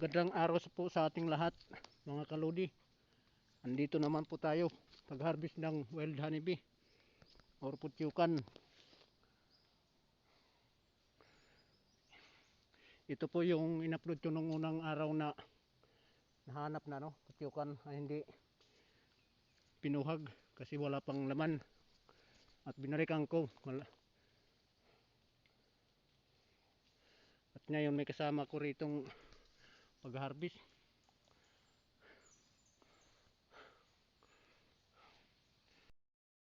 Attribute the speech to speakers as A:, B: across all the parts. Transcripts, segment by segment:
A: Gandang araw po sa ating lahat, mga kalodi. Andito naman po tayo pag-harvest ng wild honeybee or putyukan. Ito po yung in-upload ko nung unang araw na nahanap na, no, putyukan ay hindi pinuhag kasi wala pang laman at binarikan ko. At ngayon may kasama ko ritong pag-harvest.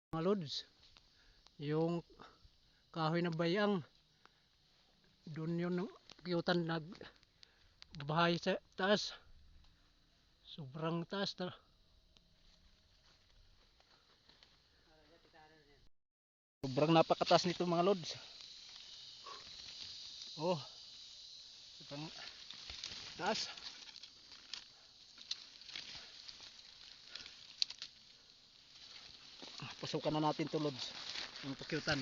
A: Mga lods, yung kahoy na bayang doon yun piyutan nagbahay sa taas, sobrang taas sobrang napakataas nito mga lods. Oh, sobrang taas. Pasukan na natin to lods yung pakyutan.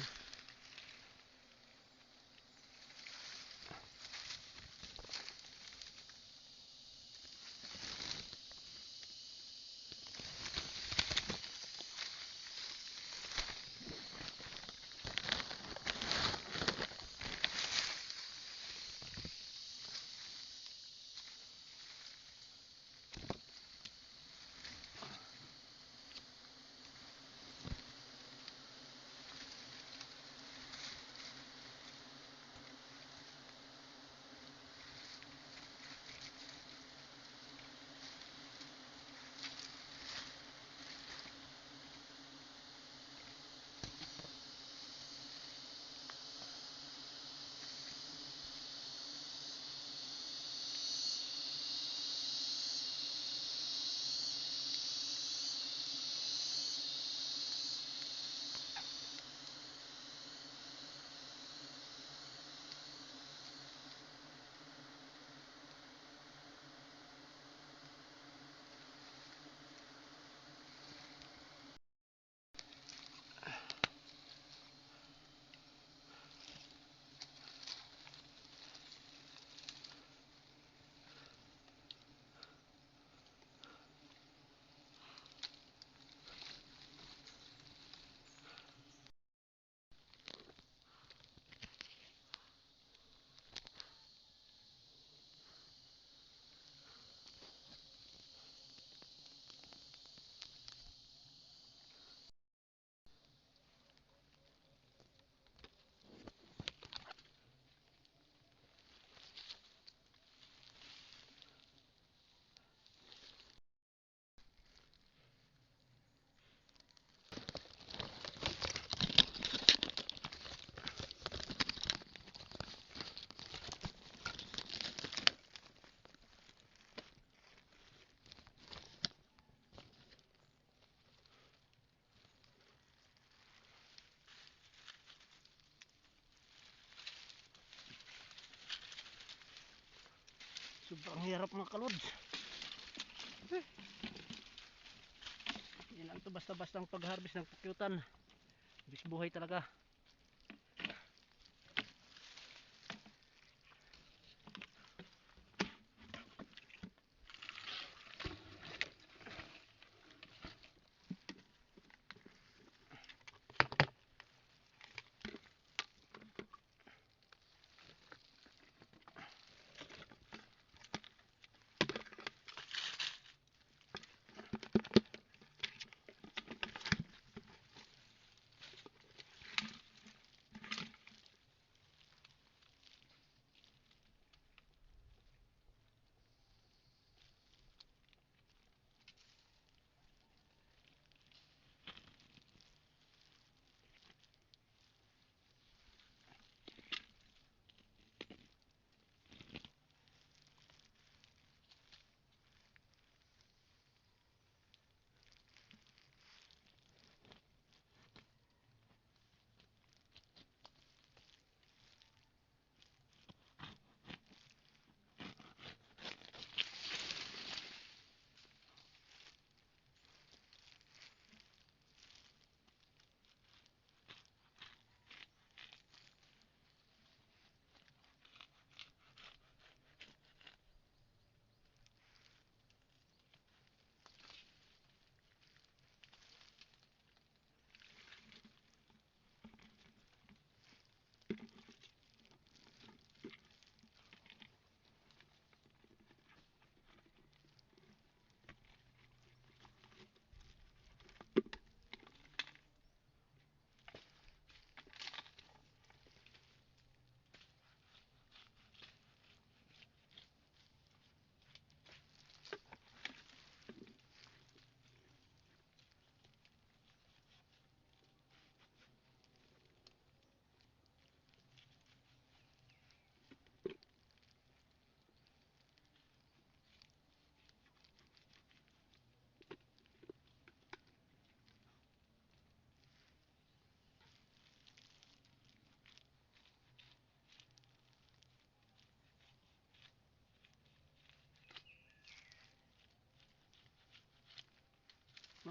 A: Sobrang hirap mga kalods. Yan lang to, basta-basta ang pag-harvest ng pakyutan. Bisbuhay talaga.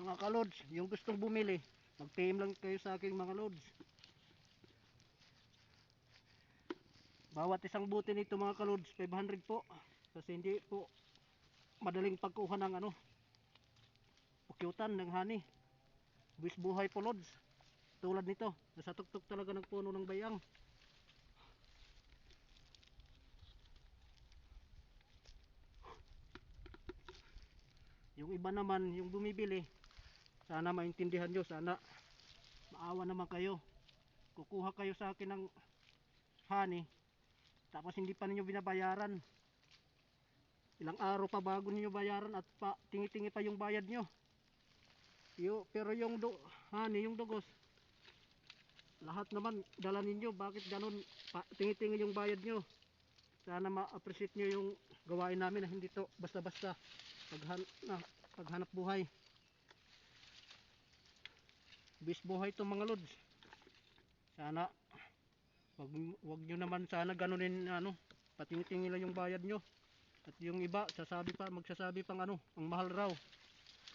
A: Mga kalods, yung gustong bumili, mag-PM lang kayo sa akin mga lods. Bawat isang buti nito mga kalods, 500 po. Kasi hindi po madaling pagkuha ng pukyutan ng honey. Buwis buhay po lods. Tulad nito, nasa tuktok talaga ng puno ng bayang. Yung iba naman, yung bumibili, sana maintindihan nyo, sana maawa naman kayo. Kukuha kayo sa akin ng honey, tapos hindi pa ninyo binabayaran. Ilang araw pa bago ninyo bayaran at pa, tingi-tingi pa yung bayad nyo. Pero yung honey, yung dugos, lahat naman dala ninyo. Bakit ganun? Tingi-tingi yung bayad nyo. Sana ma-appreciate nyo yung gawain namin na hindi to basta-basta paghanap buhay. Bis buhay to mga lods. Sana wag nyo naman sana ganunin patingi-tingi lang yung bayad nyo. At yung iba magsasabi pang ang mahal raw.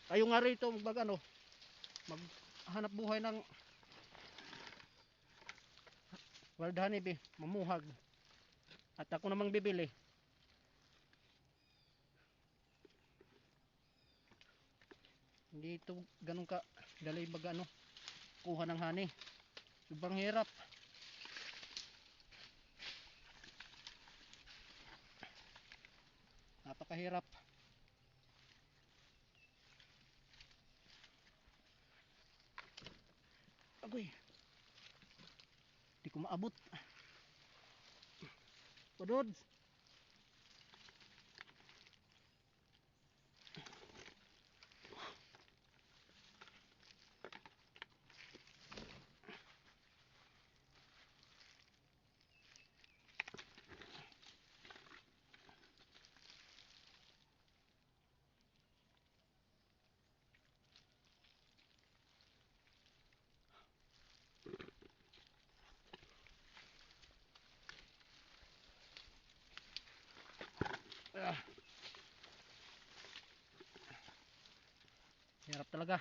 A: Kayo nga rito maghanap buhay ng wild honey bee, mamuhag. At ako namang bibili. Hindi ito ganun ka dali kuha ng honey. Sobrang hirap. Napakahirap. Agoy. Hindi ko maabot. Padods. Hirap talaga.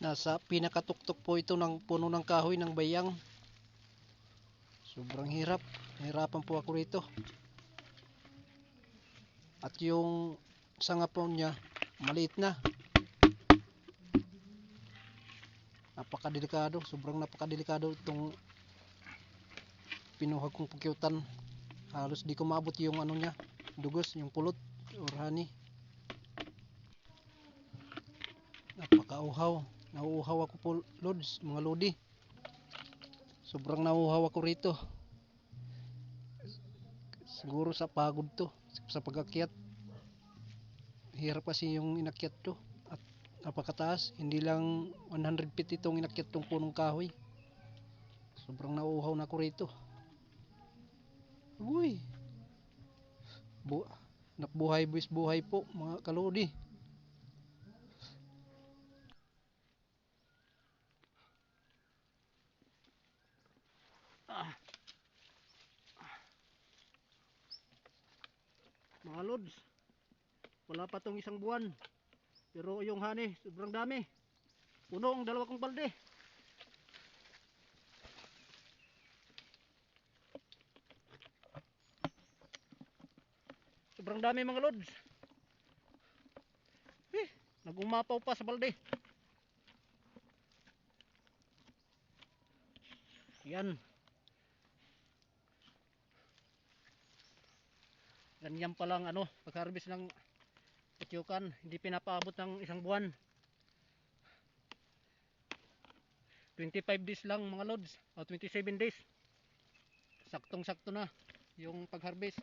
A: Nasa pinakatuktok po ito ng puno ng kahoy ng bayang. Sobrang hirap. Nahirapan po ako rito. At yung sanga po niya, maliit na. Napakadelikado. Sobrang napakadelikado itong pinuhag kong pukyutan. Halos di ko maabot yung niya, dugos, yung pulot or honey. Napakauhaw. Nauuhaw ako po lods, mga lodi. Sobrang nauuhaw ako rito. Siguro sa pagod to, sa pag-akyat. Hirap kasi yung inakyat to. At napakataas. Hindi lang 100 feet itong inakyat tong punong kahoy. Sobrang nauuhaw na ako rito. Uy. Napbuhay buwis buhay po mga kalodi. Mga lods, wala pa tong isang buwan. Pero yung honey, sobrang dami. Puno ang dalawa kong balde. Sobrang dami mga lods. Nagumapaw pa sa balde. Yan. Ganyan pa lang pag-harvest ng putyukan, hindi pinapaabot ng isang buwan. 25 days lang mga lods, o 27 days. Saktong sakto na. yung pag-harvest.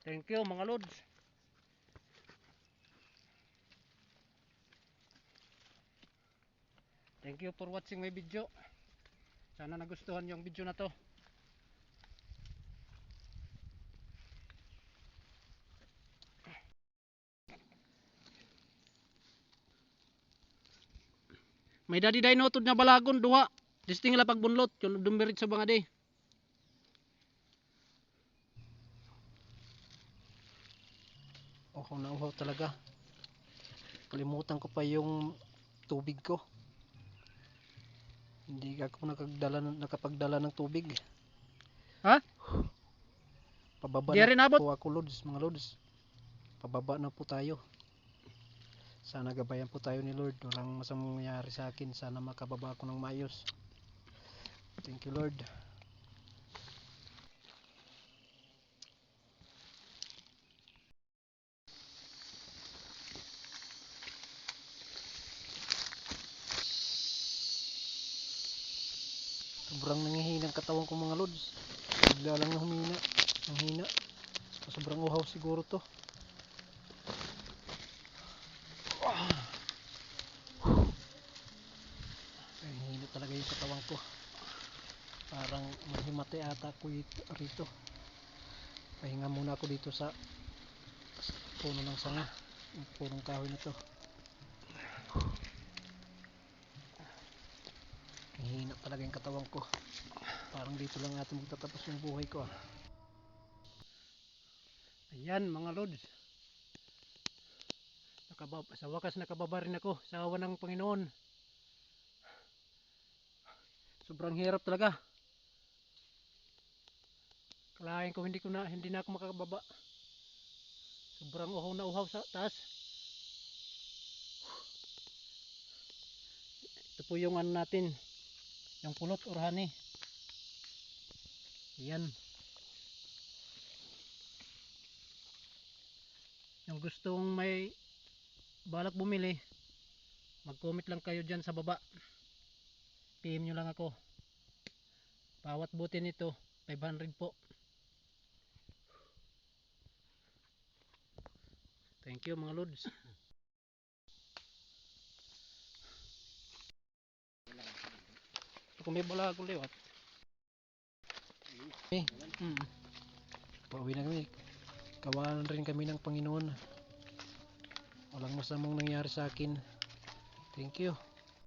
A: Thank you mga lods. Thank you for watching my video. Sana nagustuhan yung video na to. May dadi day notod nga balagon duha. Disting la pagbunlot yung dumirit sa mga day. Uhaw na uhaw talaga. Kalimutan ko pa yung tubig ko. Hindi ako nakapagdala ng tubig. Ha? Pababa
B: Di rin
A: na
B: abot.
A: po ako lods, mga lods. Pababa na po tayo. Sana gabayan po tayo ni Lord. Walang masamang mangyari sa akin. Sana makababa ako ng maayos. Thank you Lord. Sobrang nanghihina ang katawan ko mga lods. Bigla lang na humina. Ang hina. Sobrang uhaw siguro to. Ang hina talaga yung katawan ko. Parang mahimate ata ako rito. Pahinga muna ako dito sa puno ng sanga. Yung punong kahoy na to. Ang hina talaga yung katawan ko. Parang dito lang natin magtatapos yung buhay ko. Ayan mga lods. Sa wakas nakababa rin ako sa awa ng Panginoon. Sobrang hirap talaga. Kalahin ko hindi na ako makakababa. Sobrang uhaw na uhaw sa taas. Ito po yung ano natin, yung pulot or honey. Ayan. Yung gustong may balak bumili, mag-comment lang kayo dyan sa baba. PM nyo lang ako. Bawat buti nito 500 po. Thank you mga lods. Kung may bala ako liwat. Pauwi na kami. Kawalan rin kami ng Panginoon. Walang masamang nangyari sa akin. Thank you.